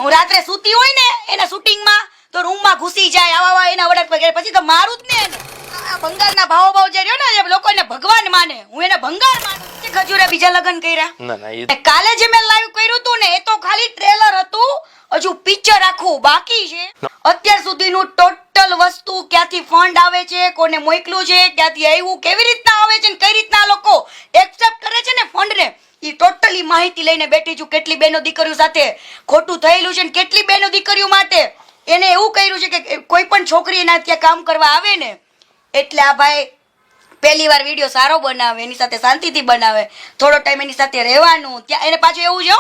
હું રાત્રે સૂતી હોય ને એના શૂટિંગમાં તો રૂમમાં ઘૂસી જાય આવા એના વડક વગેરે પછી તો મારું જ ને એને. આ ભંગારના ભાવ જે રહ્યો ને જે લોકો એને ભગવાન માને હું એને ભંગાર માનું. ખજૂરે બીજા લગ્ન કર્યા ના કાલે જે મેં લાઈવ કર્યું હતું ને એ તો ખાલી ટ્રેલર હતું, હજુ પિક્ચર આખું બાકી છે. અત્યાર સુધીનું ટોટલ વસ્તુ ક્યાંથી ફંડ આવે છે, કોને મોકલું છે, ક્યાંથી આવ્યું, કેવી રીતના આવે છે ને કઈ રીતના લોકો એક્સેપ્ટ કરે છે ને ફંડ ને એ ટોટલી માહિતી લઈને બેઠી છું. કેટલી બહેનો દીકરીઓ સાથે ખોટું થયેલું છે ને કેટલી બહેનો દીકરીઓ માટે એને એવું કર્યું છે કે કોઈ પણ છોકરી એના ત્યાં કામ કરવા આવે ને એટલે આ ભાઈ પહેલી વાર વિડીયો સારો બનાવે, એની સાથે શાંતિથી બનાવે, થોડો ટાઈમ એની સાથે રહેવાનું. ત્યાં એને પાછું એવું છે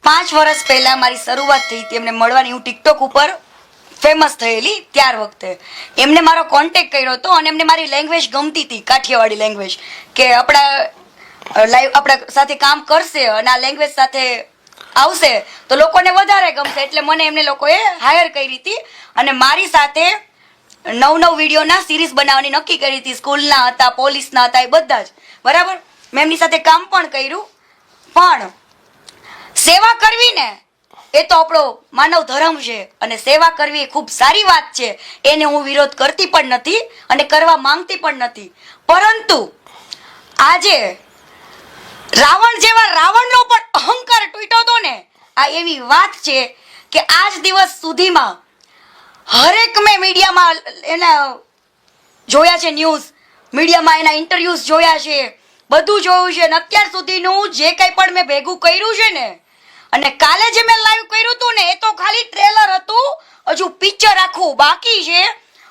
5 વર્ષ પહેલા મારી શરૂઆત થઈ હતી એમને મળવાની. હું ટિકટોક ઉપર ફેમસ થયેલી ત્યાર વખતે એમને મારો કોન્ટેક્ટ કર્યો હતો અને એમને મારી લેંગ્વેજ ગમતી હતી, કાઠિયાવાડી લેંગ્વેજ, કે આપણા લાઈવ આપણા સાથે કામ કરશે અને આ લેંગ્વેજ સાથે આવશે તો લોકોને વધારે ગમશે. એટલે મને એમને લોકોએ હાયર કરી હતી અને મારી સાથે 9 વિડીયોના સિરીઝ બનાવવાની નક્કી કરી હતી. સ્કૂલના હતા, પોલીસના હતા, એ બધા જ બરાબર. મેં એમની સાથે કામ પણ કર્યું. પણ સેવા કરવી ને એ તો આપણો માનવ ધર્મ છે અને સેવા કરવી એ ખૂબ સારી વાત છે, એને હું વિરોધ કરતી પણ નથી અને કરવા માંગતી પણ નથી. પરંતુ આજે રાવણ જેવા રાવણનો પણ અહંકાર તૂટ્યો હતો ને, આ એવી વાત છે કે આજ દિવસ સુધીમાં હરેક મેં મીડિયામાં એના જોયા છે, ન્યૂઝ મીડિયામાં એના ઇન્ટરવ્યુઝ જોયા છે, બધું જોયું છે અને અત્યાર સુધીનું જે કંઈ પણ મેં ભેગું કર્યું છે ને અને કાલે જે મેં લાઈવ કર્યું હતું ને એ તો ખાલી ટ્રેલર હતું, હજુ પિક્ચર આખું બાકી છે.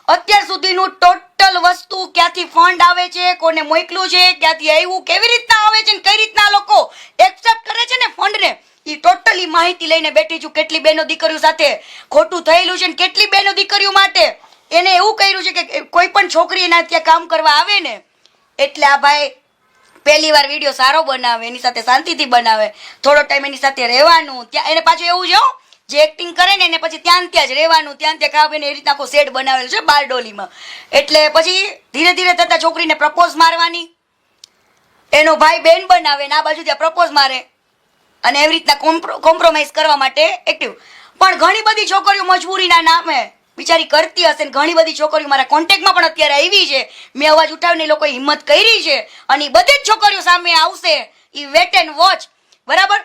અત્યાર સુધીનું ટોટલ વસ્તુ ક્યાંથી ફંડ આવે છે, કોને મોકલું છે, ક્યાંથી આવ્યું, કેવી રીતના આવે છે ને કઈ રીતના લોકો એક્સેપ્ટ કરે છે ને ફંડ ને એ ટોટલી માહિતી લઈને બેઠી છું. કેટલી બહેનો દીકરીઓ સાથે ખોટું થયેલું છે ને કેટલી બહેનો દીકરીઓ માટે એને એવું કર્યું છે કે કોઈ પણ છોકરી એના ત્યાં કામ કરવા આવે ને એટલે આ ભાઈ પહેલી વાર વિડીયો સારો બનાવે, એની સાથે શાંતિથી બનાવે, થોડો ટાઈમ એની સાથે રહેવાનું. ત્યાં એને પાછું એવું છે જે એક્ટિંગ કરે ને એને પછી ત્યાં જ રહેવાનું, ત્યાં ખાવ એને એ રીતના આખો સેટ બનાવેલો છે બારડોલીમાં. એટલે પછી ધીરે ધીરે થતા છોકરીને પ્રપોઝ મારવાની, એનો ભાઈ બેન બનાવે ને આ બાજુ ત્યાં પ્રપોઝ મારે અને એવી રીતના કોમ્પ્રોમાઇઝ કરવા માટે એક્ટિવ. પણ ઘણી બધી છોકરીઓ મજબૂરીના નામે બિચારી કરતી હશે ને ઘણી બધી છોકરીઓ મારા કોન્ટેક્ટમાં પણ અત્યારે આવી છે. મેં અવાજ ઉઠાવીને લોકોએ હિંમત કરી છે અને બધી જ છોકરીઓ સામે આવશે. એ વેટ એન્ડ વોચ બરાબર.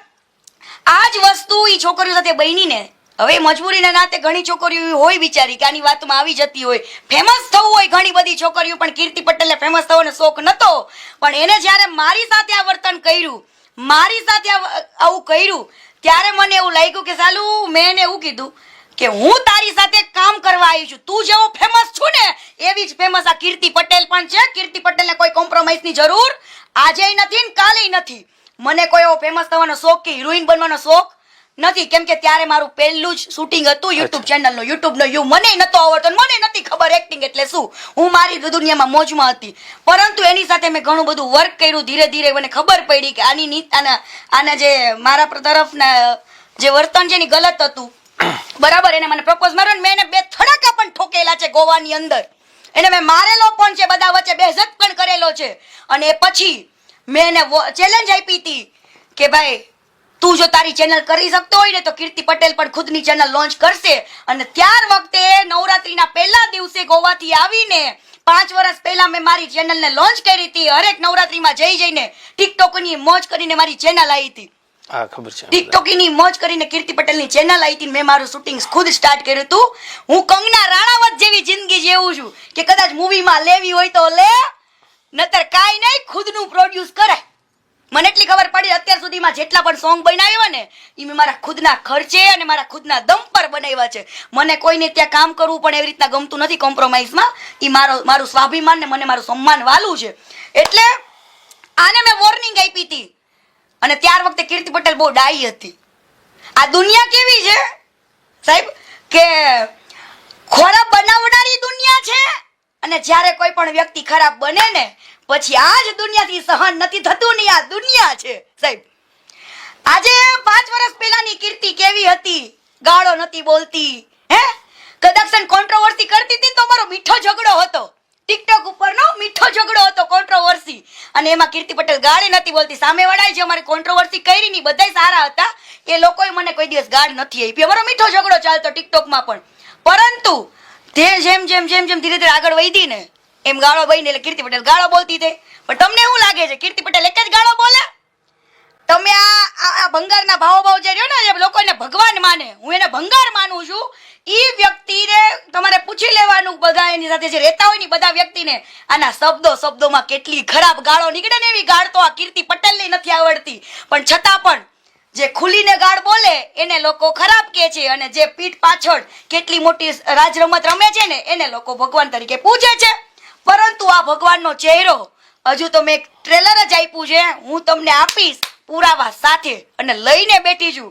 આ જ વસ્તુ એ છોકરીઓ સાથે બની ને હવે મજબૂરીના નાતે ઘણી છોકરીઓ હોય બિચારી કે આની વાતમાં આવી જતી હોય, ફેમસ થવું હોય ઘણી બધી છોકરીઓ. પણ કીર્તિ પટેલને ફેમસ થવાનો શોખ નતો, પણ એને જ્યારે મારી સાથે આ વર્તન કર્યું, મારી સાથે આવું કર્યું ત્યારે મને એવું લાગ્યું કે સાલું મેં એને એવું કીધું કે હું તારી સાથે કામ કરવા આવી છું, તું જેવો ફેમસ છું ને એવી જ ફેમસ આ કીર્તિ પટેલ પણ છે. કીર્તિ પટેલને કોઈ કોમ્પ્રોમાઇઝની જરૂર આજે નથી ને કાલે નથી. મને કોઈ એવો ફેમસ થવાનો શોખ કે હિરોઈન બનવાનો શોખ નથી, કેમ કે ત્યારે મારું પહેલું જ શૂટિંગ હતું યુટ્યુબ ચેનલનું. યુટ્યુબનો યુ મને નતો આવડતો, મને નથી ખબર એક્ટિંગ એટલે શું. હું મારી દુનિયામાં મોજમાં હતી. પરંતુ એની સાથે મેં ઘણું બધું વર્ક કર્યું. ધીરે ધીરે મને ખબર પડી કે આના જે મારા તરફના જે વર્તન છે ને ગલત હતું બરાબર. એને મને પ્રપોઝ માર્યો, મેં એને 2 થડાકા પણ ઠોકેલા છે ગોવાની અંદર. એને મેં મારેલો પણ છે, બધા વચ્ચે બેઝત પણ કરેલો છે. અને પછી મેં એને ચેલેન્જ આપી હતી કે ભાઈ તું જો તારી ચેનલ કરી શકતો હોય ને તો કીર્તિ પટેલ પણ ખુદની ચેનલ લોન્ચ કરશે. અને ત્યાર વખતે નવરાત્રીના પહેલા દિવસે ગોવાથી આવીને 5 વર્ષ પહેલા મેં મારી ચેનલને લોન્ચ કરી હતી. હરેક નવરાત્રીમાં જઈને ટિકટોકની મોજ કરીને મારી ચેનલ આવી હતી. ટિકટોકની મોજ કરીને કીર્તિ પટેલની ચેનલ આવી હતી. મેં મારું શૂટિંગ ખુદ સ્ટાર્ટ કર્યું હતું. હું કંગના રાણાવત જેવી જિંદગી જેવું છું કે કદાચ મૂવીમાં લેવી હોય તો લે, નતર કાંઈ નહીં, ખુદનું પ્રોડ્યુસ કરે. મને એટલી ખબર પડી અત્યાર સુધીમાં જેટલા પણ સોંગ બનાવ્યા ને એ મેં મારા ખુદના ખર્ચે અને મારા ખુદના દમ પર બનાવ્યા છે. મને કોઈને ત્યાં કામ કરવું પણ એવી રીતના ગમતું નથી કોમ્પ્રોમાઇઝમાં. એ મારું સ્વાભિમાન ને મને મારું સન્માન વાલું છે. એટલે આને મેં વોર્નિંગ આપી હતી અને ત્યાર વખતે કીર્તિ પટેલ બહુ ડાઈ હતી. આ દુનિયા કેવી છે સાહેબ કે ખોરાક બનાવનારી દુનિયા છે અને જ્યારે કોઈ પણ વ્યક્તિ ખરાબ બને ને પછી આ જ દુનિયાથી સહન નથી થતું ને આ દુનિયા છે સાહેબ. આજે 5 વર્ષ પહેલાની કીર્તિ કેવી હતી, ગાળો નથી બોલતી, હે કદાચ કોન્ટ્રોવર્સી કરતી હતી તો મારો મીઠો ઝઘડો હતો. ટિકટોક ઉપરનો મીઠો ઝઘડો હતો, કોન્ટ્રોવર્સી, અને એમાં કીર્તિ પટેલ ગાળી નથી બોલતી. સામેવાળાએ જે અમારી કોન્ટ્રોવર્સી કરી ની બધાય સારા હતા, એ લોકોએ મને કોઈ દિવસ ગાળ નથી આપી. અમારો મીઠો ઝઘડો ચાલતો ટિકટોકમાં પણ. પરંતુ તે જેમ જેમ જેમ જેમ ધીરે ધીરે આગળ વધી ને એમ ગાળો બની એટલે કીર્તિ પટેલ ગાળો બોલતી થઈ. પણ તમને શું લાગે છે કીર્તિ પટેલ એક જ ગાળો બોલે? તમે આ ભંગારના ભાવ જે રહ્યો ને, જે લોકોને ભગવાન માને, હું એને ભંગાર માનું છું, ઈ વ્યક્તિને તમારે પૂછી લેવાનું, બધા એની સાથે જે રહેતા હોય ને બધા વ્યક્તિને, આના શબ્દોમાં કેટલી ખરાબ ગાળો નીકળે ને, એવી ગાળ તો આ કીર્તિ પટેલની નથી આવડતી. પણ છતાં પણ જે ખુલીને ગાળ બોલે એને લોકો ખરાબ કહે છે, અને જે પીઠ પાછળ કેટલી મોટી રાજ રમત રમે છે ને એને લોકો ભગવાન તરીકે પૂજે છે. પરંતુ આ ભગવાનનો ચહેરો હજુ તો મેં ટ્રેલર જ આપ્યું છે, હું તમને આપીશ પુરાવા સાથે, અને લઈને બેઠી છું.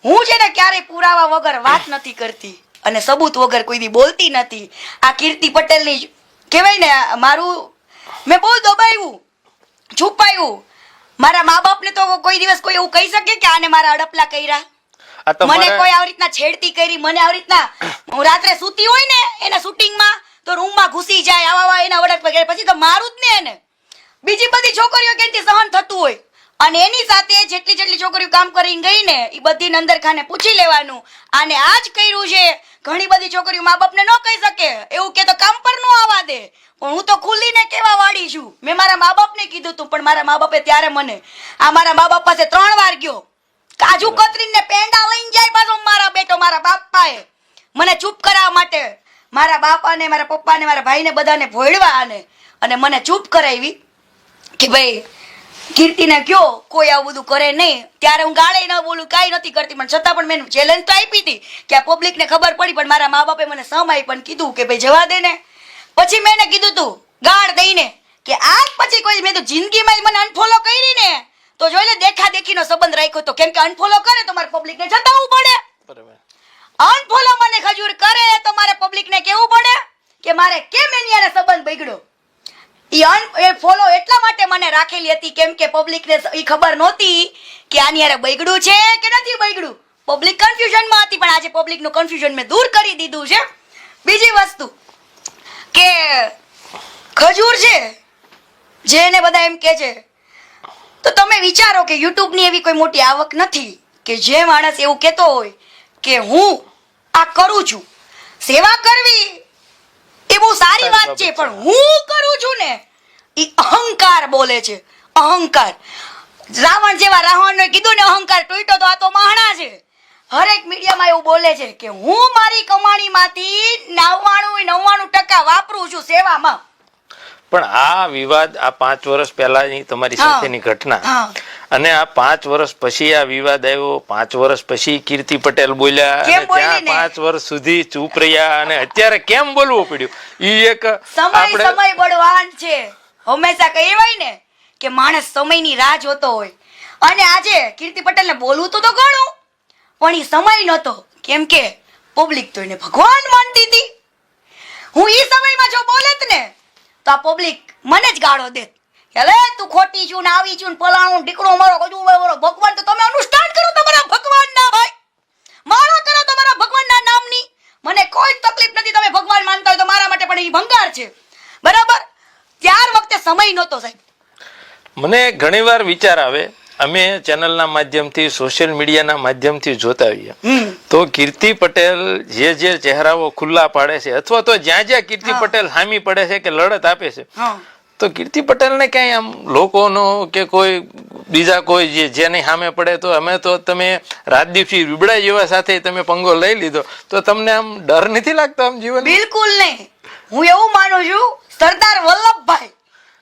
હું છે ને ક્યારેય પુરાવા વગર વાત નથી કરતી અને સબૂત વગર કોઈ દી બોલતી નથી. આ કીર્તિ પટેલની કહેવાય ને, મારું મેં બહુ દબાવ્યું, છુપાયું. મારા મા બાપને તો કોઈ દિવસ કોઈ એવું કહી શકે કે આને મારા અડપલા કર્યા? મને કોઈ આવી રીતના છેડતી કરી, મને આવી રીતના, હું રાત્રે સૂતી હોય ને એના શૂટિંગમાં તો રૂમમાં ઘૂસી જાય, આવા એના વડક વગેરે, પછી તો મારું જ ને એને. બીજી બધી છોકરીઓ કેમથી સહન થતું હોય, અને એની સાથે જેટલી છોકરીઓ કામ કરીને ગઈ ને એ બધી અંદર ખાને પૂછી લેવાનું, આને આ જ કર્યું છે. ઘણી બધી છોકરીઓ મા બાપને ન કહી શકે, એવું કે તો કામ પર ન આવવા દે. પણ હું તો ખુલીને કેવા વાળી છું. મેં મારા મા બાપને કીધું તું, પણ મારા મા બાપે ત્યારે મને, આ મારા મા બાપ પાસે 3 વાર ગયો, કાજુ કતરીને પેંડા લઈને જાય પાછો મારા બેટો, મારા બાપાએ મને ચૂપ કરાવવા માટે, મારા બાપાને, મારા પપ્પાને, મારા ભાઈને બધાને ભોળવા અને મને ચૂપ કરાવી કે ભાઈ કીર્તિને કયો કોઈ આવું બધું કરે નહીં. ત્યારે હું ગાળે ન બોલું, કાંઈ નથી કરતી, પણ છતાં પણ મેં ચેલેન્જ તો આપી હતી કે આ પબ્લિકને ખબર પડી. પણ મારા મા બાપે મને સમાઈ પણ કીધું કે ભાઈ જવા દે ને. પછી મેં એને કીધું તું ગાળ દઈને કે આજ પછી કોઈ, મેં તો જિંદગીમાં મને અનફોલો કરી ને તો જોઈ લે, દેખા દેખીનો સંબંધ રાખ્યો તો, કેમ કે અનફોલો કરે તો મારે પબ્લિકને જતાવવું પડે. અનફોલો મને ખજૂર કરે તો મારે પબ્લિકને કહેવું પડે કે મારે કેમ એની આને સંબંધ બગડ્યો. એ ફોલો એટલા માટે મને રાખેલી હતી કેમ કે પબ્લિકને એ ખબર નહોતી કે આની યારે બગડ્યું છે કે નથી બગડ્યું. પબ્લિક કન્ફ્યુઝનમાં હતી, પણ આજે પબ્લિકનું કન્ફ્યુઝન મેં દૂર કરી દીધું છે. બીજી વસ્તુ કે ખજૂર છે જેને બધા એમ કે છે, તો તમે વિચારો કે યુટ્યુબની એવી કોઈ મોટી આવક નથી કે જે માણસ એવું કહેતો હોય કે હું આ કરું છું. સેવા કરવી એ બહુ સારી વાત છે, પણ હું કરું છું ને એ અહંકાર બોલે છે. અહંકાર. રાવણ જેવા રાવણને કીધું ને અહંકાર તૂટ્યો તો આ તો મહાણા છે. હરેક મીડિયામાં એવું બોલે છે કે હું મારી કમાણીમાંથી 99% વાપરું છું સેવામાં. પણ આ વિવાદ આ 5 વર્ષ પહેલાની તમારી સાથેની ઘટના, અને આ 5 વર્ષ પછી આ વિવાદ આવ્યો, 5 વર્ષ પછી કીર્તિ પટેલ બોલ્યા, અને ત્યાં 5 વર્ષ સુધી ચૂપ રહ્યા, અને અત્યારે કેમ બોલવું પડ્યું? ઈ એક સમય બળવાન છે. હંમેશા કહેવાય ને કે માણસ સમયની રાહ જોતો હોય, અને આજે કીર્તિ પટેલને બોલવું તો ઘણું, પણ એ સમય નહોતો, કેમ કે પબ્લિક તો એને ભગવાન માનતી હતી. હું ઈ સમયમાં જો બોલેત ને તો આ પબ્લિક મને જ ગાળો દેત, એટલે તું ખોટી છું ને આવી છું ને પલાણું દીકરો મારો કજુ મારો ભગવાન. તો તમે અનુષ્ઠાન કરો તમારા ભગવાનના, ભાઈ માળા કરો તમારા ભગવાનના નામની. મને કોઈ તકલીફ નથી, તમે ભગવાન માનતા હોય તો મારા માટે પણ એ ભંગાર છે, બરાબર. ત્યાર વખતે સમય નહોતો સાહેબ. મને ઘણીવાર વિચાર આવે, અમે ચેનલના માધ્યમથી, સોશિયલ મીડિયાના માધ્યમથી જોતા હોઈએ તો કીર્તિ પટેલ જે ચહેરાઓ ખુલ્લા પાડે છે, અથવા તો જ્યાં કીર્તિ પટેલ હામી પડે છે કે લડત આપે છે, તો કીર્તિ પટેલને ક્યાંય આમ લોકોનો કે કોઈ બીજા કોઈ જેની સામે પડે તો અમે તો તમે રાજદીપસિંહ રૂબડા જેવા સાથે તમે પંગો લઈ લીધો, તો તમને આમ ડર નથી લાગતો આમ જીવન? બિલકુલ નહીં. હું એવું માનું છું, સરદાર વલ્લભભાઈ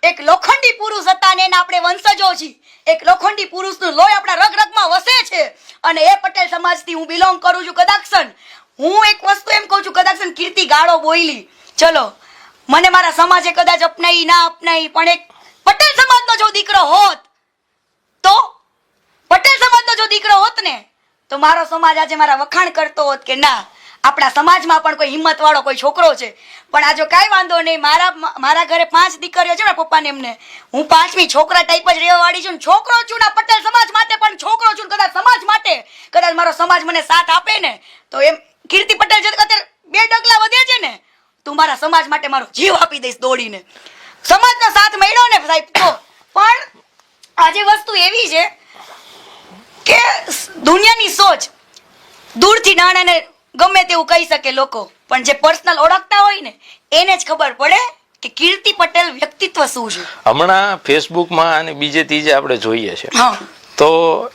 એક લોખંડી પુરુષ હતા ને એના આપણે વંશજો છીએ. એક લોખંડી પુરુષનું લોહી આપણા રગ રગમાં વસે છે, અને એ પટેલ સમાજથી હું બિલોંગ કરું છું. કદાક્ષન હું એક વસ્તુ એમ કહું છું, કદાક્ષન કીર્તિ ગાળો બોલી, ચલો મને મારા સમાજે કદાચ અપનાવી ના અપનાવી, પણ એક પટેલ સમાજનો જો દીકરો હોત, તો પટેલ સમાજનો જો દીકરો હોત ને તો મારો સમાજ આજે મારા વખાણ કરતો હોત કે ના આપણા સમાજમાં પણ કોઈ હિંમત વાળો કોઈ છોકરો છે. પણ આ જો કાંઈ વાંધો નહીં, મારા ઘરે 5 દીકરીઓ છે ને પપ્પાને, એમને હું 5મી છોકરા ટાઈપ જ રહેવા વાળી છું. છોકરો છું ને પટેલ સમાજ માટે પણ છોકરો છું. કદાચ સમાજ માટે, કદાચ મારો સમાજ મને સાથ આપે ને તો એમ કીર્તિ પટેલ જે અત્યારે 2 ડગલા વધે છે ને તું મારા સમાજ માટે મારો જીવ આપી દઈશ દોડીને. સમાજનો સાથ મળ્યો ને સાહેબ તો. પણ આજે વસ્તુ એવી છે કે દુનિયાની સોચ દૂરથી નાણાને ગમે તેવું કહી શકે લોકો, પણ જે પર્સનલ ઓળખતા હોય ને એને જ ખબર પડે કે કીર્તિ પટેલ વ્યક્તિત્વ શું છે. હમણાં ફેસબુકમાં અને બીજે ત્રીજે આપણે જોઈએ છે હા, તો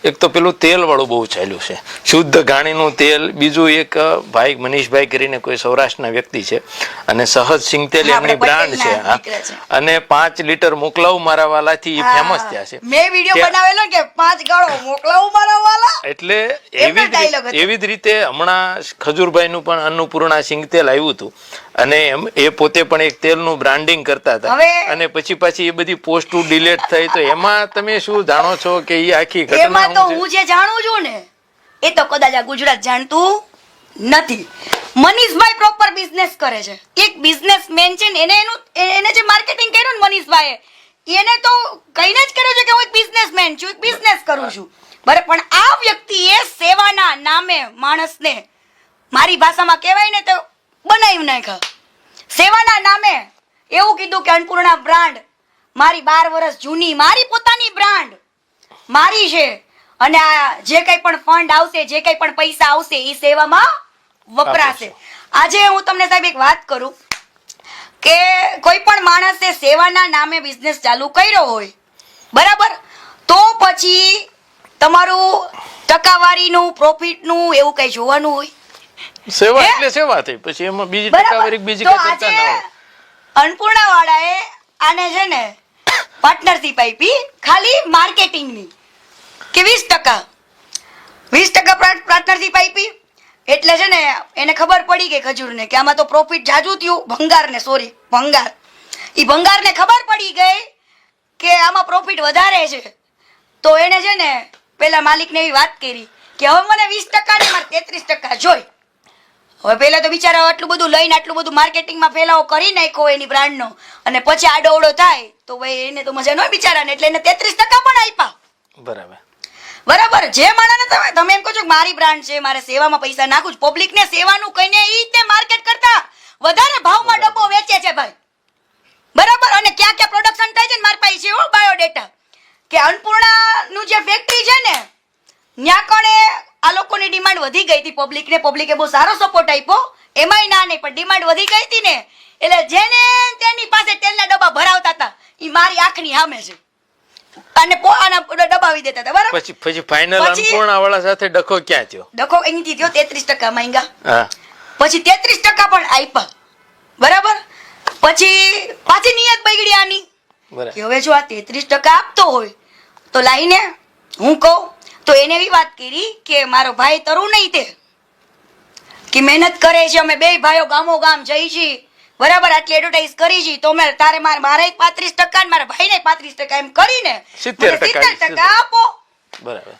એક તો પેલું તેલ વાળું બહુ ચાલ્યું છે, શુદ્ધ ઘાણીનું તેલ. બીજું એક ભાઈ મનીષભાઈ કરીને કોઈ સૌરાષ્ટ્રના વ્યક્તિ છે અને સહજ સિંગ તેલ હા, એમની આપણે બ્રાન્ડ છે. પટેલના હા. દીકરા છે. અને 5 લીટર મોકલાવું મારા વાલાથી ફેમસ થયા છે. મેં વિડિયો બનાવેલો કે 5 ગાળો મોકલાવું મારા વાલા. એટલે એમનો dialogue હતો. એવી જ રીતે હમણાં ખજૂરભાઈનું પણ અન્નપૂર્ણા સિંગ તેલ આવ્યું હતું અને એ પોતે પણ એક તેલનું બ્રાન્ડિંગ કરતા હતા. હવે- અને પછી એ બધી પોસ્ટો ડિલીટ થઈ. તો એમાં તમે શું જાણો છો કે એ આખી ઘટના એમાં તો શું છે? હું જે જાણું છું ને એ તો કદાચ આ ગુજરાત જાણતું નથી. મનીષભાઈ પ્રોપર બિઝનેસ કરે છે. એક બિઝનેસમેન છે ને એને જે માર્કેટિંગ કર્યું ને મનીષભાઈએ, એને તો કહીને જ કર્યું છે કે હું એક બિઝનેસમેન છું, એક બિઝનેસ કરું છું. બરાબર, પણ આ વ્યક્તિએ સેવાના નામે માણસને, મારી ભાષામાં કહેવાય ને તો બનાવી નાખ્યા. સેવાના નામે એવું કીધું કે અન્નપૂર્ણા બ્રાન્ડ મારી 12 વર્ષ જૂની, મારી પોતાની બ્રાન્ડ મારી છે અને આ જે કંઈ પણ ફંડ આવશે, જે કંઈ પણ પૈસા આવશે એ સેવામાં વપરાશે. આજે હું તમને સાહેબ એક વાત કરું કે કોઈ પણ માણસે સેવાના નામે બિઝનેસ ચાલુ કર્યો હોય, બરાબર, તો પછી તમારું ટકાવારીનું, પ્રોફિટનું એવું કઈ જોવાનું હોય. સેવા એટલે સેવા થઈ, પછી એમાં બીજી ટકાવારી બીજી તો કઈ કરતા ના આજે હોય. અન્નપૂર્ણા વાળાએ આને છે ને પાર્ટનરશિપ આપી ખાલી માર્કેટિંગની કે 20% પાર્ટનરશિપ આપી. એટલે છે ને એને ખબર પડી ગઈ ખજૂરને કે આમાં તો પ્રોફિટ જાજુ થયું. ભંગારને ખબર પડી ગઈ કે આમાં પ્રોફિટ વધારે છે. તો એને છે ને પેલા માલિકને એવી વાત કરી કે હવે મને 20% ને મારે 33% જોઈ. હવે પેલા તો બિચારા આટલું બધું લઈને આટલું બધું માર્કેટિંગમાં ફેલાવો કરી નાખ્યો એની બ્રાન્ડનો, અને પછી આડોઅવડો થાય તો ભાઈ એને તો મજા ન હોય બિચારાને. એટલે એને 33% પણ આપ્યા. બરાબર, જે માણસને તમે એમ કહો છો કે મારી બ્રાન્ડ છે, મારે સેવામાં પૈસા નાખું છું, પબ્લિકને સેવાનું કહીને ઈ તે માર્કેટ કરતા વધારે ભાવમાં ડબ્બો વેચે છે ભાઈ. બરાબર, અને ક્યાં ક્યાં પ્રોડક્શન થાય છે ને મારી પાસે છે હો બાયોડેટા કે અન્નપૂર્ણાનું જે ફેક્ટરી છે ને ત્યાં કણે આ લોકોની ડિમાન્ડ વધી ગઈ હતી. પબ્લિકે બહુ સારો સપોર્ટ આપ્યો, એમાંય ના નહીં, પણ ડિમાન્ડ વધી ગઈ હતી ને એટલે જેને તેની પાસે તેલના ડબ્બા ભરાવતા હતા ઈ મારી આંખની સામે છે અને આના દબાવી દેતા હતા. બરાબર, પછી ફાઇનલ અન્નપૂર્ણા વાળા સાથે ડખો ક્યાં થયો? ડખો અહીંથી થયો 33% માંગ્યા, હા, પછી 33% પણ આપ્યા. બરાબર, પછી પાછી નિયત બગડી આની કે હવે જો આ 33% આપતો હોય તો લાઈને હું કહું તો એને એવી વાત કરી કે મારો ભાઈ તરું નહીં તે કે મહેનત કરે છે, અમે બે ભાઈઓ ગામો ગામ જઈ છીએ, બરાબર, આટલી એડવર્ટાઇઝ કરી છે, તો તારે મારે 35% ને મારા ભાઈને 35% એમ કરીને 70% આપો. બરાબર.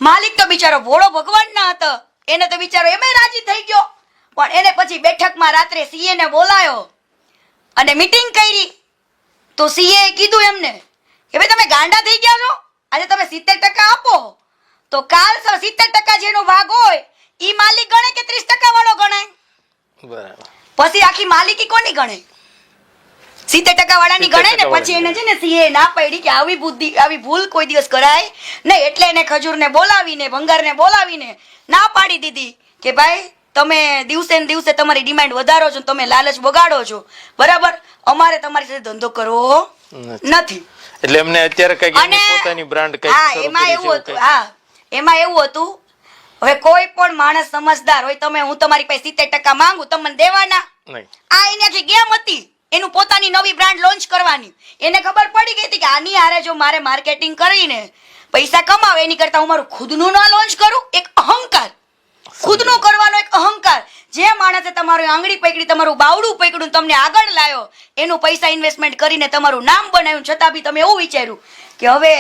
માલિક તો બિચારો ભોળો ભગવાન ના હતો, એને તો બિચારો એમાં રાજી થઈ ગયો. પણ એને પછી બેઠકમાં રાત્રે સીએ ને બોલાયો અને મીટિંગ કરી. તો સીએ કીધું એમને કે ભાઈ તમે ગાંડા થઈ ગયા છો, આજે તમે 70% આપો તો કાલ 70% જેનો ભાગ હોય ઈ માલિક ગણે કે 30% વાળો ગણાય. બરાબર, પછી આખી માલિકી કોની ગણે? 70% વાળાની ગણાય ને. પછી એને છે ને સીએ ના પાડી કે આવી ભૂલ કોઈ દિવસ કરાય નહીં. એટલે એને ખજૂરને બોલાવીને, ભંગારને બોલાવીને ના પાડી દીધી કે ભાઈ તમે દિવસે ને દિવસે તમારી ડિમાન્ડ વધારો છો, તમે લાલચ બગાડો છો, બરાબર, અમારે તમારી સાથે ધંધો કરવો નથી. એટલે એમને અત્યારે કઈક પોતાની બ્રાન્ડ કઈક શરૂ એમાં કરી એવું છે. હતું. હા, એમાં એવું હતું, હવે કોઈ પણ માણસ સમજદાર હોય, હું તમારી પાસે 70% માંગુ, તમને દેવાના નહીં. આ એની આખી ગેમ હતી, એનું પોતાની નવી બ્રાન્ડ લોન્ચ કરવાની. એને ખબર પડી ગઈ હતી કે આની હારે જો મારે માર્કેટિંગ કરીને પૈસા કમાવે એની કરતા હું મારું ખુદનું ના લોન્ચ કરું. એક અહંકાર, ખુદનું કરવાનો એક અહંકાર. જે માણસે તમારી આંગળી પકડી, તમારું બાવડું પકડ્યું, તમને આગળ લાવ્યો, એનું પૈસા ઇન્વેસ્ટમેન્ટ કરીને તમારું નામ બનાવ્યું, છતાં બી તમે એવું વિચાર્યું કે હવે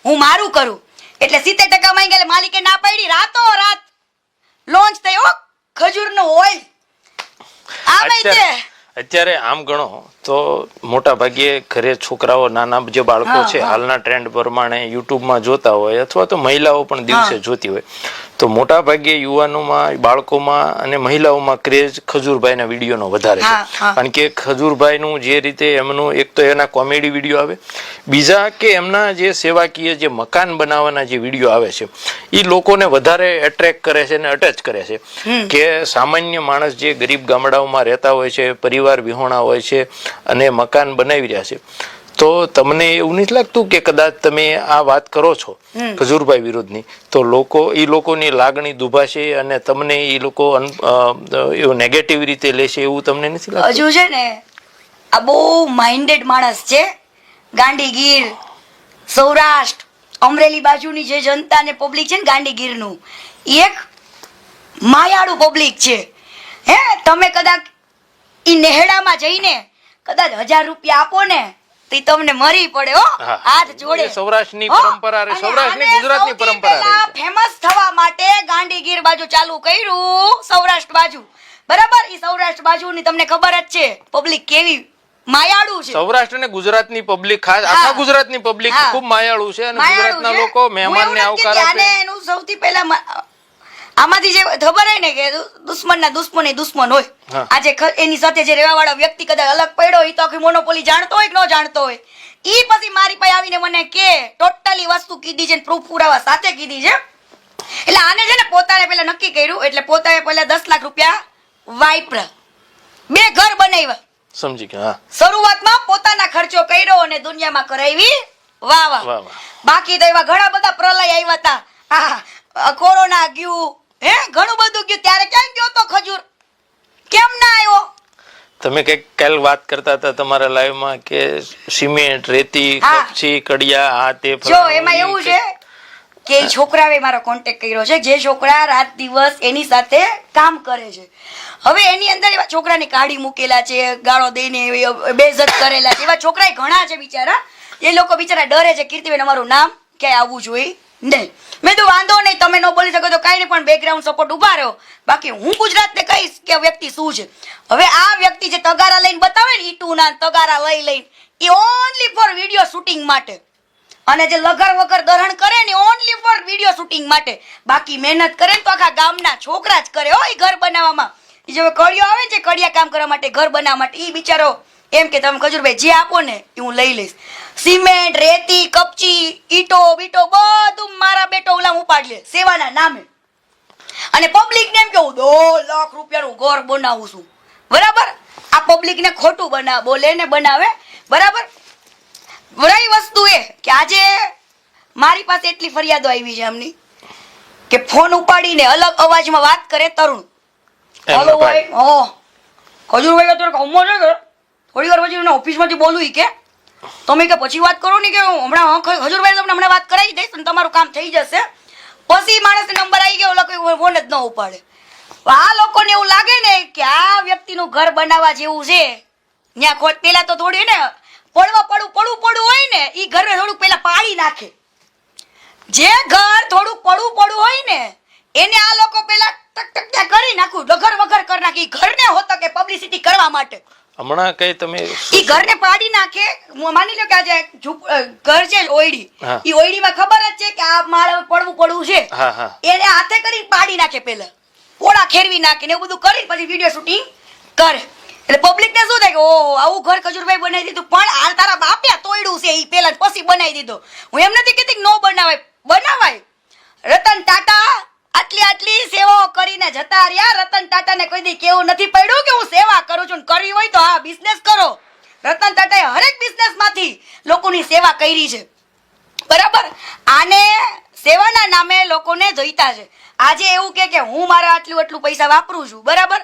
હું મારું કરું. એટલે 70% માંગ્યા, માલિકે ના પાડી, રાતો રાત લોન્ચ થયો ખજૂરનો ઓઇલ. અત્યારે આમ ગણો તો મોટા ભાગે ઘરે છોકરાઓ, નાના જે બાળકો છે હાલના ટ્રેન્ડ પ્રમાણે યુટ્યુબમાં જોતા હોય અથવા તો મહિલાઓ પણ દિવસે જોતી હોય, તો મોટા ભાગે યુવાનોમાં, બાળકોમાં અને મહિલાઓમાં ક્રેઝ ખજૂરભાઈના વિડીયોનો વધારે છે. કારણ કે ખજૂરભાઈનું જે રીતે એમનું એક તો એના કોમેડી વિડીયો આવે, બીજા કે એમના જે સેવાકીય જે મકાન બનાવવાના જે વિડીયો આવે છે એ લોકોને વધારે એટ્રેક્ટ કરે છે અને અટેચ કરે છે. કે સામાન્ય માણસ જે ગરીબ ગામડાઓમાં રહેતા હોય છે, પરિવાર વિહોણા હોય છે અને મકાન બનાવી રહ્યા છે, તો તમને એવું નથી લાગતું કે કદાચ તમે આ વાત કરો છો ખજૂરભાઈ વિરુદ્ધની, તો લોકોની લાગણી દુભાશે અને તમને એ લોકો એવું નેગેટિવ રીતે લેશે, એવું તમને નથી લાગતું? હજુ છે ને આ બહુ માઇન્ડેડ માણસ છે. ગાંધીગીર, સૌરાષ્ટ્ર, અમરેલી બાજુની જે જનતા ને પબ્લિક છે ને ગાંધીગીરનું, એક માયાળુ પબ્લિક છે. હે, તમે કદાચ ઈ નેહડામાં જઈને કદાચ 1000 રૂપિયા આપો ને તો તમને મરી પડે હો, હાથ જોડે. સૌરાષ્ટ્રની પરંપરા રે, સૌરાષ્ટ્રની ગુજરાતની પરંપરા રે. ફેમસ થવા માટે ગાંધીગીર બાજુ ચાલુ કર્યું, સૌરાષ્ટ્ર બાજુ. બરાબર, ઈ સૌરાષ્ટ્ર બાજુની તમને ખબર જ છે પબ્લિક કેવી માયાળુ છે. સૌરાષ્ટ્ર અને ગુજરાતની પબ્લિક, ખાસ આખા ગુજરાતની પબ્લિક ખૂબ માયાળુ છે અને ગુજરાતના લોકો મહેમાનને આવકાર આપે. એનું સૌથી પહેલા આમાંથી જે ખબર હોય ને કે દુશ્મનના દુશ્મન એ દુશ્મન હોય. આજે એની સાથે જે રહેવા વાળો વ્યક્તિ કદાચ અલગ પડ્યો હોય તો આખી મોનોપોલી જાણતો હોય કે ન જાણતો હોય, ઈ પછી મારી પાસે આવીને મને કે ટોટલી વસ્તુ કીધી છે, પ્રૂફ પુરાવા સાથે કીધી છે. એટલે આને છે ને પોતાને પહેલા નક્કી કર્યું, એટલે પોતાએ પહેલા 10 લાખ રૂપિયા વાપરા, 2 ઘર બનાવ્યા. સમજી ગયા. શરૂઆતમાં પોતાના ખર્ચો કર્યો અને દુનિયામાં કરાવી વાહ વાહ. બાકી તો એવા ઘણા બધા પ્રલય આવ્યા હતા, કોરોના ગયું, હે ઘણું બધું ગયું, ત્યારે ક્યાં ગયો તો ખજૂર, કેમ ના આવ્યો? તમે કઈક કાલ વાત કરતા હતા તમારા લાઈવમાં કે સિમેન્ટ, રેતી, કપચી, કડિયા, આ તે. જો એમાં એવું છે કે છોકરાએ મારો કોન્ટેક્ટ કર્યો છે, જે છોકરા રાત દિવસ એની સાથે કામ કરે છે. હવે એની અંદર એવા છોકરાને કાઢી મૂકેલા છે, ગાળો દઈને બેઇજ્જત કરેલા છે, એવા છોકરા ઘણા છે બિચારા. એ લોકો બિચારા ડરે છે કીર્તિબેન અમારું નામ ક્યાંય આવવું જોઈએ નહીં. મેં તો વાંધો નહીં, તમે ન બોલી શકો તો કાંઈ નહીં, પણ બેકગ્રાઉન્ડ સપોર્ટ ઉભા રહ્યો. બાકી હું ગુજરાતને કહીશ કે વ્યક્તિ શું છે. હવે આ વ્યક્તિ જે તગારા લઈને બતાવે ને, ઈટુના તગારા લઈને, એ ઓનલી ફોર વિડીયો શૂટિંગ માટે, અને જે લગર વગર દહણ કરે ને ઓનલી ફોર વિડીયો શૂટિંગ માટે. બાકી મહેનત કરે ને તો આખા ગામના છોકરા જ કરે હો. એ ઘર બનાવવામાં, એ જે કડિયો આવે છે કડિયા કામ કરવા માટે, ઘર બનાવવા માટે, એ બિચારો એમ કે તમે ખજૂરભાઈ જે આપો ને એ હું લઈ લઈશ. સિમેન્ટ, રેતી, કપચી, ઈટો બીટો બધું મારા બેટો ઓલા ઉપાડ લે સેવાના નામે. અને પબ્લિક ને એમ કે હું 2 લાખ રૂપિયાનું ઘર બનાવું છું. બરાબર, આ પબ્લિક ને ખોટું બોલે ને બનાવે. બરાબર, વરાઈ વસ્તુ એ કે આજે મારી પાસે એટલી ફરિયાદો આવી છે એમની કે ફોન ઉપાડીને અલગ અવાજમાં વાત કરે તરુણ. હલો ભાઈ, ખજૂરભાઈ તો કમો છે, થોડી વાર પછી ઓફિસમાંથી બોલું ઈ કે તમે કે પછી વાત કરો ને કે હમણાં ખજૂરભાઈ તમને હમણાં વાત કરાવી દઈશ અને તમારું કામ થઈ જશે. પછી માણસને નંબર આવી ગયો, કોઈ ફોન જ ન ઉપાડે. આ લોકોને એવું લાગે ને કે આ વ્યક્તિનું ઘર બનાવવા જેવું છે, ત્યાં પેલા તો થોડી ને પડવું હોય ને, ઈ ઘરને થોડુંક પેલા પાડી નાખે. જે ઘર થોડુંક પડવું હોય ને એને આ લોકો પેલા ટક કરી નાખું, ડગર વગર કરી નાખી. ઘરને હોતો કે પબ્લિસિટી કરવા માટે હમણાં કઈ તમે ઈ ઘરને પાડી નાખે. માની લો કે આજે ઘર છે ઓયડી, ઈ ઓયડીમાં ખબર જ છે કે આ માળ પડવું છે, એને હાથે કરી પાડી નાખે, પેલા પોળા ખેરવી નાખે ને એવું બધું કરી પછી વિડીયો શૂટિંગ કરે. એટલે પબ્લિક ને શું થાય કે ઓહો આવું ઘર ખજૂરભાઈ બનાવી દીધું, પણ આ તારા બાપ્યા તોડ્યું છે ઈ પેલા પછી બનાવી દીધું. હું એમ નથી કહેતી નો બનાવાય. રતન ટાટા આટલી સેવાઓ કરીને જતા રહ્યા. રતન ટાટા ને કોઈ દી કેવું નથી પડ્યું કે હું સેવા કરું છું. કરવી હોય તો હા બિઝનેસ કરો. રતન ટાટાએ હરેક બિઝનેસ માંથી લોકોની સેવા કરી છે. બરાબર, આને સેવાના નામે લોકોને જોઈતા છે. આજે એવું કે હું મારા આટલું પૈસા વાપરું છું, બરાબર,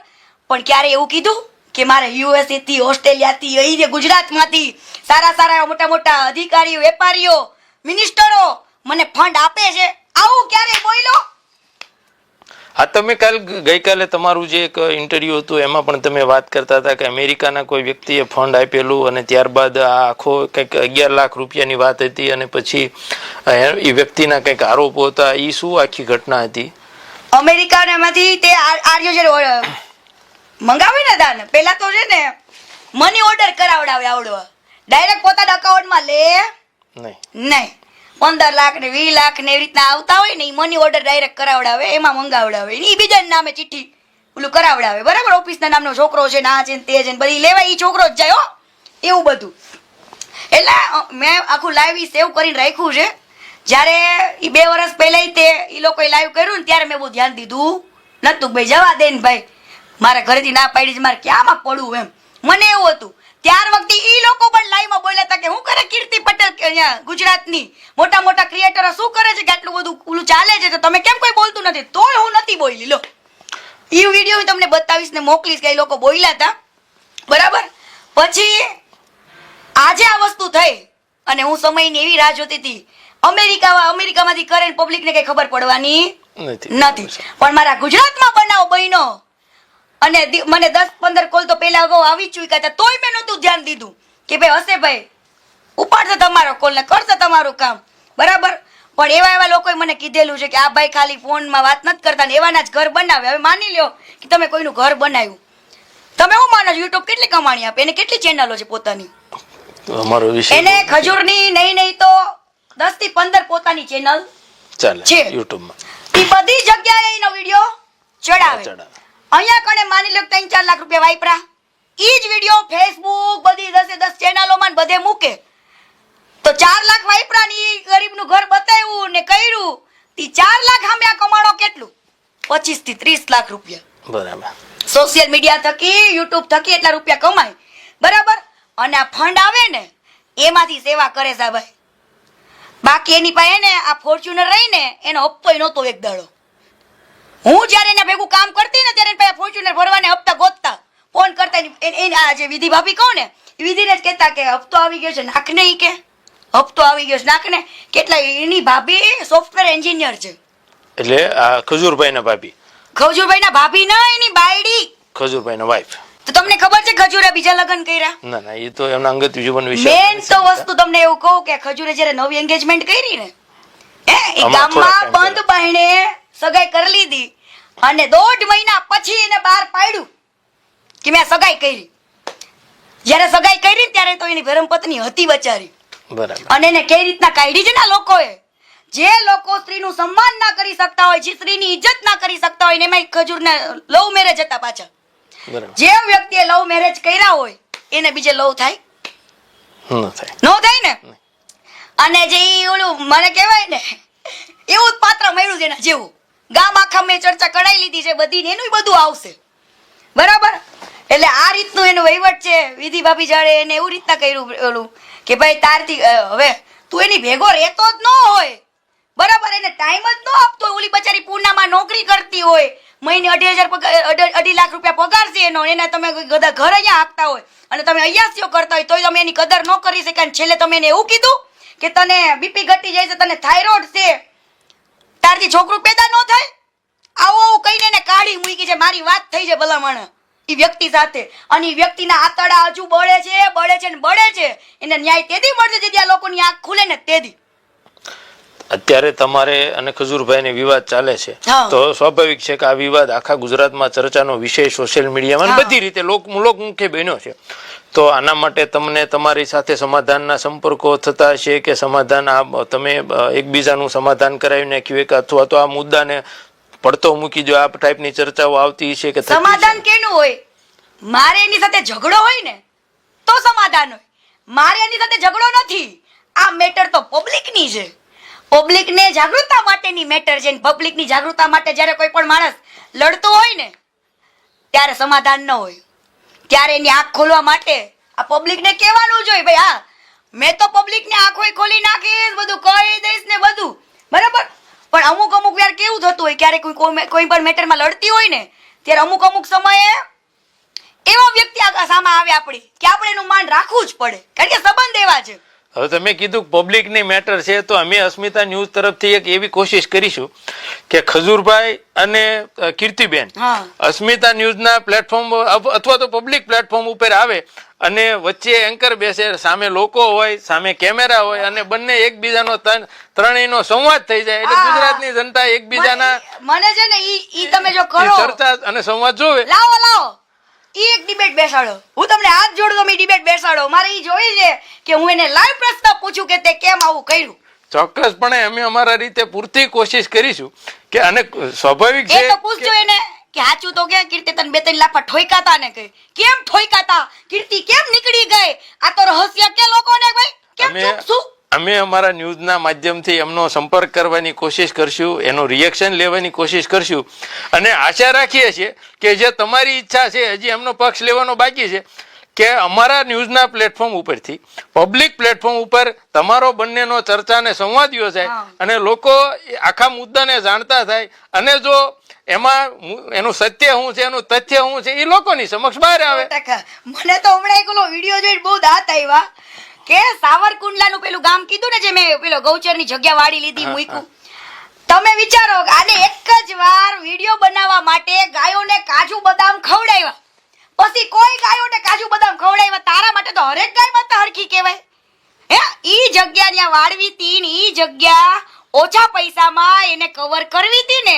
પણ ક્યારે એવું કીધું કે મારે યુએસએ થી, ઓસ્ટ્રેલિયા થી, અહીં ગુજરાતમાંથી સારા મોટા મોટા અધિકારીઓ, વેપારીઓ, મિનિસ્ટરો મને ફંડ આપે છે, આવું ક્યારે બોલ્યો? હા, તમે ગઈકાલે તમારું જે એક ઇન્ટરવ્યુ હતું એમાં પણ તમે વાત કરતા હતા કે અમેરિકાના કોઈ વ્યક્તિએ ફંડ આપેલું અને ત્યારબાદ આ આખો કંઈક 11 લાખ રૂપિયાની વાત હતી અને પછી એ વ્યક્તિના કંઈક આરોપો હતા. એ શું આખી ઘટના હતી? અમેરિકામાંથી તે આર્યો જે મંગાવે ને દાન, પેલા તો છે ને મની ઓર્ડર કરાવડાવે આવડવા, ડાયરેક્ટ પોતાના અકાઉન્ટમાં લે નહીં. 15 લાખ ને 20 લાખ ને એવી રીતના આવતા હોય ને એ મની ઓર્ડર ડાયરેક્ટ કરાવડાવે, એમાં મંગાવડાવે, એ બીજાના નામે ચિઠ્ઠી ઓલું કરાવડાવે, બરાબર. ઓફિસના નામનો છોકરો છે, ના છે તે છે, બધી લેવા એ છોકરો જ જાય હો, એવું બધું. એટલે મેં આખું લાઈવ સેવ કરીને રાખ્યું છે. જ્યારે એ 2 વર્ષ પહેલા તે એ લોકોએ લાઈવ કર્યું ને ત્યારે મેં બહુ ધ્યાન દીધું નતું. ભાઈ જવા દે ને ભાઈ, મારા ઘરેથી ના પાડી છે, મારે ક્યાંમાં પડવું એમ મને એવું હતું. ત્યાર વખતે એ લોકો પણ લાઈવમાં બોલ્યા હતા કે હું કરે કીર્તિ પટેલ કે અહીંયા ગુજરાતની મોટા મોટા ક્રિએટરો શું કરે છે કે આટલું બધું ઓલું ચાલે છે તો તમે કેમ કોઈ બોલતું નથી? તોય હું નથી બોલી. લો એ વિડીયો હું તમને બતાવીશ ને મોકલીશ કે એ લોકો બોલ્યા હતા, બરાબર. પછી આજે આ વસ્તુ થઈ અને હું સમયની એવી રાહ જોતી હતી. અમેરિકામાંથી કરે પબ્લિકને કઈ ખબર પડવાની નથી, પણ મારા ગુજરાતમાં બનાવ બન્યો અને મને 10-15 કોલ તો પેલા અગાઉ આવી ચૂક્યા હતા, તોય મેં નહોતું ધ્યાન દીધું કે ભાઈ હશે ભાઈ ઉપાડશે તમારો કોલ ને કરશે તમારું કામ, બરાબર. પણ એવા લોકોએ મને કીધેલું છે કે આ ભાઈ ખાલી ફોનમાં વાત નથી કરતા ને એવાના જ ઘર બનાવે. હવે માની લ્યો કે તમે કોઈનું ઘર બનાવ્યું, તમે શું માનો છો યુટ્યુબ કેટલી કમાણી આપે? એને કેટલી ચેનલો છે પોતાની? એને ખજૂરની નહીં તો 10 થી 15 પોતાની ચેનલ છે યુટ્યુબમાં. એ બધી જગ્યાએ એનો વિડીયો ચડાવે. અહીંયા કણે માની લો 3-4 લાખ રૂપિયા વાપરા, ઈ જ વિડીયો ફેસબુક બધી 10 ચેનલોમાં બધે મૂકે તો 4 લાખ વાપરા ને ઈ ગરીબનું ઘર બતાવ્યું ને કર્યું, તી 4 લાખ સામે આ કમાણો કેટલું? 25 થી 30 લાખ રૂપિયા, બરાબર. સોશિયલ મીડિયા થકી યુટ્યુબ થકી એટલા રૂપિયા કમાય, બરાબર. અને આ ફંડ આવે ને એમાંથી સેવા કરે છે ભાઈ. બાકી એની પાસે ને આ ફોર્ચ્યુનર રહીને એનો હપ્તોય નહોતો એક દાડો. હું જયારે એના ભેગું કામ કરતી ને ત્યારે પાસે ફોર્ચ્યુનર ભરવાને હપ્તા ગોતતા ફોન કરતા. આ જે વિધિ ભાભી કહું ને એ વિધિને જ કહેતા કે હપ્તો આવી ગયો છે નાખને, ઈ કે હપ્તો આવી ગયો છે નાખને. કેટલા એની ભાભી સોફ્ટવેર એન્જિનિયર છે. એટલે આ ખજૂરભાઈના ભાભી ના એની બાયડી ખજૂરભાઈના વાઈફ. તો તમને ખબર છે ખજૂરે બીજા લગ્ન કર્યા? ના એ તો એમના અંગત જીવન વિશે. મેન તો વસ્તુ તમને એવું કહું કે ખજૂરે જયારે નવી એન્ગેજમેન્ટ કરી ને એ ગામમાં બંધ બાયણે સગાઈ કરી લીધી અને 1.5 મહિના પછી એને બહાર પાડ્યું કે મેં સગાઈ કરી. જયારે સગાઈ કરી ત્યારે તો એની ધર્મપત્ની હતી બચારી, બરાબર. અને એને કઈ રીતના કાઢી છે ને લોકોએ. જે લોકો સ્ત્રીનું સન્માન ના કરી શકતા હોય, જે સ્ત્રીની ઇજ્જત ના કરી શકતા હોય, એમાં ખજૂરના લવ મેરેજ હતા પાછા. જે વ્યક્તિએ લવ મેરેજ કર્યા હોય એને બીજે લવ થાય? નો થાય ને. અને જે ઓલું મને કહેવાય ને એવું જ પાત્ર મળ્યું છે એના જેવું. ગામ આખા મેં ચર્ચા કરાવી લીધી છે બધી, એનું બધું આવશે, બરાબર. એટલે આ રીતનું એનો વહીવટ છે. વિધિ ભાભી જાડે એને એવું રીતના કર્યું ઓલું કે ભાઈ તારથી હવે તું એની ભેગો રહેતો જ ન હોય, બરાબર. એને ટાઈમ જ ન આપતો હોય. ઓલી બચારી પૂનામાં નોકરી કરતી હોય, મહિને 2.5 લાખ રૂપિયા પગાર છે એનો, એના તમે ઘર અહીંયા હાંકતા હોય અને તમે અહીંયા કરતા હોય તોય તમે એની કદર ન કરી શક્યા. છેલ્લે તમે એને એવું કીધું કે તને બીપી ઘટી જાય છે, તને થાઇરોઇડ છે, તારથી છોકરું પેદા ન થાય. આવું કહીને એને કાઢી મૂકી છે. મારી વાત થઈ છે ભલામણ એ વ્યક્તિ સાથે, અને એ વ્યક્તિના આતડા હજુ બળે છે. એને ન્યાય તેથી મળશે જેથી આ લોકોની આંખ ખુલે ને તેથી. અત્યારે તમારે અને ખજૂરભાઈને વિવાદ ચાલે છે તો સ્વાભાવિક છે કે આ વિવાદ આખા ગુજરાતમાં ચર્ચાનો વિષય સોશિયલ મીડિયામાં બધી રીતે લોકમુખે બન્યો છે. તો આના માટે તમને તમારી સાથે સમાધાનના સંપર્કો થતા હશે કે સમાધાન તમે એકબીજાનું સમાધાન કરાવી નાખ્યું કે અથવા તો આ મુદ્દાને પડતો મૂકી દો, આ ટાઈપની ચર્ચાઓ આવતી છે કે સમાધાન કેનું હોય? મારે એની સાથે ઝઘડો હોય ને તો સમાધાન હોય. મારે એની સાથે ઝઘડો નથી. આ મેટર તો પબ્લિકની છે, પબ્લિકને જાગૃતતા માટેની મેટર છે. પબ્લિકની જાગૃતતા માટે જ્યારે કોઈ પણ માણસ લડતો હોય ને ત્યારે સમાધાન ન હોય. ત્યારે એની આંખ ખોલવા માટે આ પબ્લિકને કહેવાનું જોઈએ ભાઈ હા મેં તો પબ્લિકને આંખો ખોલી નાખીશ, બધું કહી દઈશ ને બધું, બરાબર. પણ અમુક વાર કેવું થતું હોય ક્યારે કોઈ પણ મેટરમાં લડતી હોય ને ત્યારે અમુક સમયે એવો વ્યક્તિ સામે આવે આપણી કે આપણે એનું માન રાખવું જ પડે, કારણ કે સંબંધ એવા છે. હવે તમે કીધું પબ્લિક ની મેટર છે તો અમે અસ્મિતા ન્યૂઝ તરફથી એક એવી કોશિશ કરીશું કે ખજૂરભાઈ અને કીર્તિબેન અસ્મિતા ન્યૂઝના પ્લેટફોર્મ અથવા તો પબ્લિક પ્લેટફોર્મ ઉપર આવે અને વચ્ચે એન્કર બેસે, સામે લોકો હોય, સામે કેમેરા હોય અને બંને એકબીજાનો ત્રણેયનો સંવાદ થઈ જાય એટલે ગુજરાતની જનતા એકબીજાના મને છે ને ઈ તમે જો કરો ચર્ચા અને સંવાદ જોવે. લાવો એક ડિબેટ બેસાડો, હું તમને હાથ જોડતો મેં ડિબેટ બેસાડો. મારે ઈ જોઈ છે કે હું એને લાઈવ પ્રશ્ન પૂછું કે તે કેમ આવું કર્યું. ચોક્કસપણે અમે અમારા રીતે પૂરતી કોશિશ કરીશું કે અને સ્વાભાવિક એ છે તો પૂછજો એને કે સાચું તો કે કીર્તિ તને 2-3 લાફા ઠોકાતા ને કઈ કેમ ઠોકાતા કીર્તિ કેમ નીકળી ગઈ આ તો રહસ્ય કે લોકોને ભાઈ કેમ ચૂપ છું અમે અમારા ન્યૂઝના માધ્યમથી એમનો સંપર્ક કરવાની કોશિશ કરશું, એનું રિએક્શન લેવાની કોશિશ કરશું અને આશા રાખીએ છીએ કે જે તમારી ઈચ્છા છે હજી એમનો પક્ષ લેવાનો બાકી છે કે અમારા ન્યૂઝના પ્લેટફોર્મ ઉપરથી પબ્લિક પ્લેટફોર્મ ઉપર તમારો બંનેનો ચર્ચા અને સંવાદ યોજાય અને લોકો આખા મુદ્દાને જાણતા થાય અને જો એમાં એનું સત્ય શું છે એનું તથ્ય શું છે એ લોકોની સમક્ષ બહાર આવે. મને તો હમણાં એક ઓલો વિડીયો જોઈને બહુ દાંત આવ્યા કે સાવરકુંડલાનું પેલું ગામ કીધું ને જે મેં પેલો ગૌચરની જગ્યા વાળી લીધી મૂક્યું. તમે વિચારો આને એક જ વાર વિડીયો બનાવવા માટે ગાયોને કાજુ બદામ ખવડાવ્યા, પછી કોઈ ગાયોને કાજુ બદામ ખવડાવ્યા, તારા માટે તો હરેક ગાય માતા હરખી કહેવાય. હે ઈ જગ્યા ત્યાં વાળવી હતી ને ઈ જગ્યા ઓછા પૈસામાં એને કવર કરવી હતી ને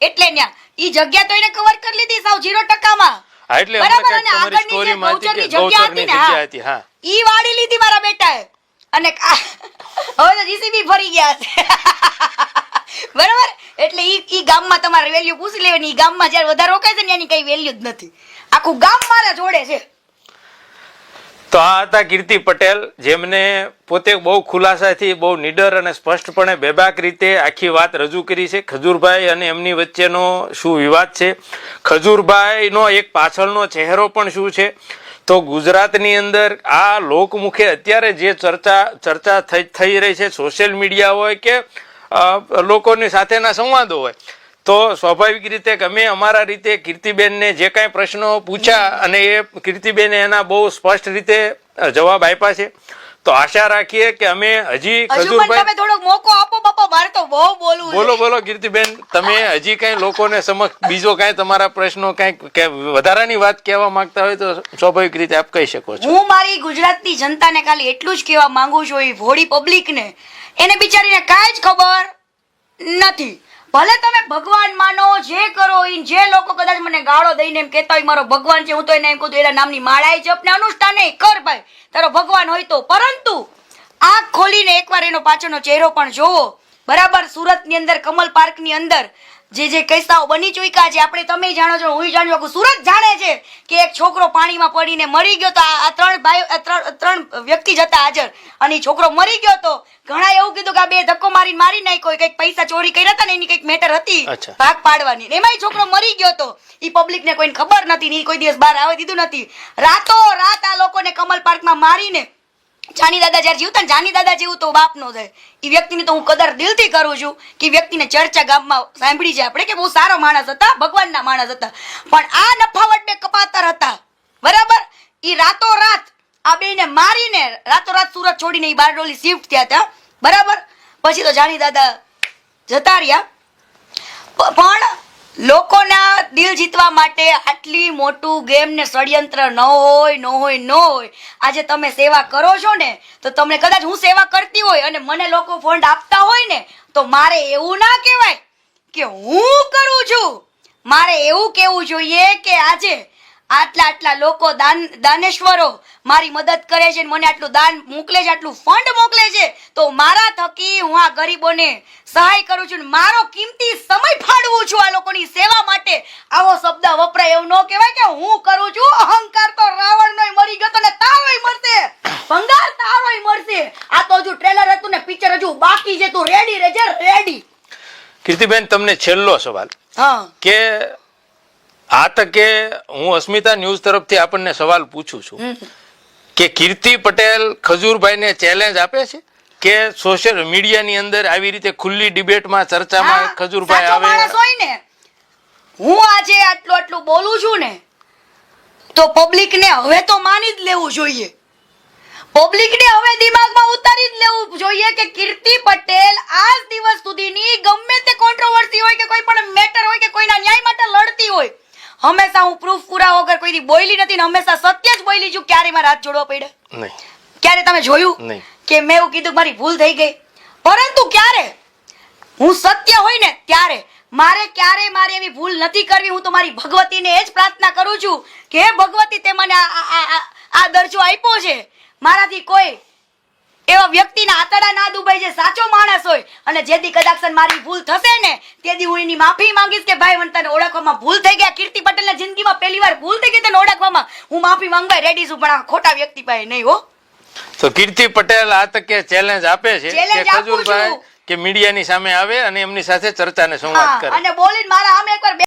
એટલે ત્યાં ઈ જગ્યા તો એને કવર કરી લીધી સાવ 0%માં. એટલે તમારી સ્ટોરીમાં હતી કે ગૌચરની જગ્યા હતી. હા ઈ વાળી લીધી મારા બેટાએ અને હવે તો જીસીબી ફરી ગયા છે બરાબર. એટલે ઈ ગામમાં તમારે વેલ્યુ પૂછી લેવાની. ઈ ગામમાં જ્યારે વધારે રોકાય છે ને એની કઈ વેલ્યુ જ નથી. આખું ગામ મારા જોડે છે. તો આ હતા કીર્તિ પટેલ, જેમને પોતે બહુ ખુલાસાથી બહુ નિડર અને સ્પષ્ટપણે બેબાક રીતે આખી વાત રજૂ કરી છે. ખજૂરભાઈ અને એમની વચ્ચેનો શું વિવાદ છે, ખજૂરભાઈનો એક પાછળનો ચહેરો પણ શું છે. તો ગુજરાતની અંદર આ લોકમુખે અત્યારે જે ચર્ચા થઈ રહી છે, સોશિયલ મીડિયા હોય કે લોકોની સાથેના સંવાદો હોય, તો સ્વાભાવિક રીતે કે અમે અમારા રીતે કીર્તિબેનને જે કાંઈ પ્રશ્નો પૂછ્યા અને એ કીર્તિબેને એના બહુ સ્પષ્ટ રીતે જવાબ આપ્યા છે. તો આશા રાખીએ કે અમે હજી ખજૂરભાઈ તમે થોડોક મોકો આપો બાપા, મારે તો બહુ બોલવું. બોલો કીર્તિબેન, તમે હજી કઈ લોકોને સમક્ષ બીજો કઈ તમારા પ્રશ્નો કઈ વધારાની વાત કહેવા માંગતા હોય તો સ્વાભાવિક રીતે આપ કહી શકો છો. હું મારી ગુજરાતની જનતાને ખાલી એટલું જ કહેવા માંગુ છું, એ ભોળી પબ્લિકને, એને બિચારીને કાંઈ જ ખબર નથી. ભલે તમે ભગવાન માનો, જે કરો, જે લોકો કદાચ મને ગાળો દઈને એમ કહેતા હોય મારો ભગવાન છે, હું તો એને એમ કહું એના નામની માળાએ જપ ને અનુષ્ઠાને કર ભાઈ, તારો ભગવાન હોય તો. પરંતુ આંખ ખોલીને એકવાર એનો પાછળનો ચહેરો પણ જોવો. બરાબર, સુરતની અંદર કમલ પાર્કની અંદર જે કિસ્સાઓ બની ચૂક્યા છે, આપણે તમે જાણો છો, હું જાણું છું, સુરત જાણે છે કે એક છોકરો પાણીમાં પડીને મરી ગયો તો આ ત્રણ વ્યક્તિ જ હતા હાજર અને એ છોકરો મરી ગયો તો ઘણા એવું કીધું કે આ બે ધક્કો મારી નાખ્યો, કંઈક પૈસા ચોરી કર્યા હતા ને એની કંઈક મેટર હતી ભાગ પાડવાની, એમાં છોકરો મરી ગયો તો એ પબ્લિક ને કોઈને ખબર નથી ને કોઈ દિવસ બહાર આવવા દીધું નથી. રાતો રાત આ લોકોને કમલ પાર્કમાં મારીને જાની દાદા જયારે જીવતા ને જાની દાદા જેવું તો બાપ નો થાય. એ વ્યક્તિની તો હું કદર દિલથી કરું છું કે વ્યક્તિને ચર્ચા ગામમાં સાંભળી છે આપણે કે બહુ સારો માણસ હતા, ભગવાનના માણસ હતા, પણ આ નફાવટ બે કપાતર હતા. બરાબર, એ રાતો રાત આ બેને મારીને રાતો રાત સુરત છોડીને એ બારડોલી શિફ્ટ થયા હતા. બરાબર, પછી તો જાની દાદા જતા રહ્યા. પણ લોકોના દિલ જીતવા માટે આટલી મોટું ગેમ ને ષડયંત્ર ન હોય. આજે તમે સેવા કરો છો ને, તો તમને કદાચ હું સેવા કરતી હોય અને મને લોકો ફંડ આપતા હોય ને, તો મારે એવું ના કહેવાય કે હું કરું છું. મારે એવું કહેવું જોઈએ કે આજે આટલા લોકો દાનેશ્વરો મારી મદદ કરે છે, મને આટલું દાન મોકલે છે, આટલું ફંડ મોકલે છે, તો મારા થકી હું આ ગરીબોને સહાય કરું છું, મારો કિંમતી સમય ફાળવું છું આ લોકોની સેવા માટે. આવો શબ્દ વપરાય એવું ન કહેવાય કે હું કરું છું. અહંકાર તો રાવણનોય મરી ગયો તો ને તારોય મરશે, ભંગાર તારોય મરશે. આ તો હજુ ટ્રેલર હતું ને પિક્ચર હજુ બાકી છે, તું રેડી રહેજે, રેડી. કીર્તિબેન, તમને છેલ્લો સવાલ કે આ તકે હું અસ્મિતા ન્યૂઝ તરફથી આપણને સવાલ પૂછું છું કે કીર્તિ પટેલ ખજૂરભાઈને ચેલેન્જ આપે છે કે સોશિયલ મીડિયાની અંદર આવી રીતે ખુલ્લી ડિબેટમાં ચર્ચામાં ખજૂરભાઈ આવે? હું આજે આટલું બોલું છું ને, તો પબ્લિકને હવે તો માની જ લેવું જોઈએ. પબ્લિકને હવે દિમાગમાં ઉતારી જ લેવું જોઈએ કે કીર્તિ પટેલ આજ દિવસ સુધીની ગમે તે કોન્ટ્રોવર્સી હોય કે કોઈ પણ મેટર હોય કે કોઈના ન્યાય માટે લડતી હોય, હંમેશા હું પ્રૂફ પૂરા વગર કોઈથી બોલી નથી ને હંમેશા સત્ય જ બોલી છું. ક્યારે મારા હાથ જોડવા પડ્યા નહીં? ક્યારે તમે જોયું કે મેં એવું કીધું મારી ભૂલ થઈ ગઈ? પરંતુ ક્યારે હું સત્ય હોય ને ત્યારે મારે એવી ભૂલ નથી કરવી. હું તો મારી ભગવતીને એ જ પ્રાર્થના કરું છું કે હે ભગવતી, તે મને આ દરજ્જો આપ્યો છે, મારાથી કોઈ એવા વ્યક્તિના આતડા ના દુભાઈ જે સાચો માણસ હોય અને જેથી કદાચ મારી ભૂલ થશે ને તેથી હું એની માફી માંગીશ કે ભાઈ મને તને ઓળખવામાં ભૂલ થઈ ગયા. કીર્તિ પટેલના જિંદગીમાં પહેલી વાર ભૂલ થઈ ગઈ તને ઓળખવામાં. હું માફી માંગવા રેડી છું, પણ આ ખોટા વ્યક્તિ પાસે નહીં હો. તો કીર્તિ પટેલ આ તકે ચેલેન્જ આપે છે Challenge કે આપું છું. ખજૂરભાઈ કે મીડિયાની સામે આવે અને એમની સાથે ચર્ચાને સંવાદ હા, કરે. અને બોલીને મારા સામે એકવાર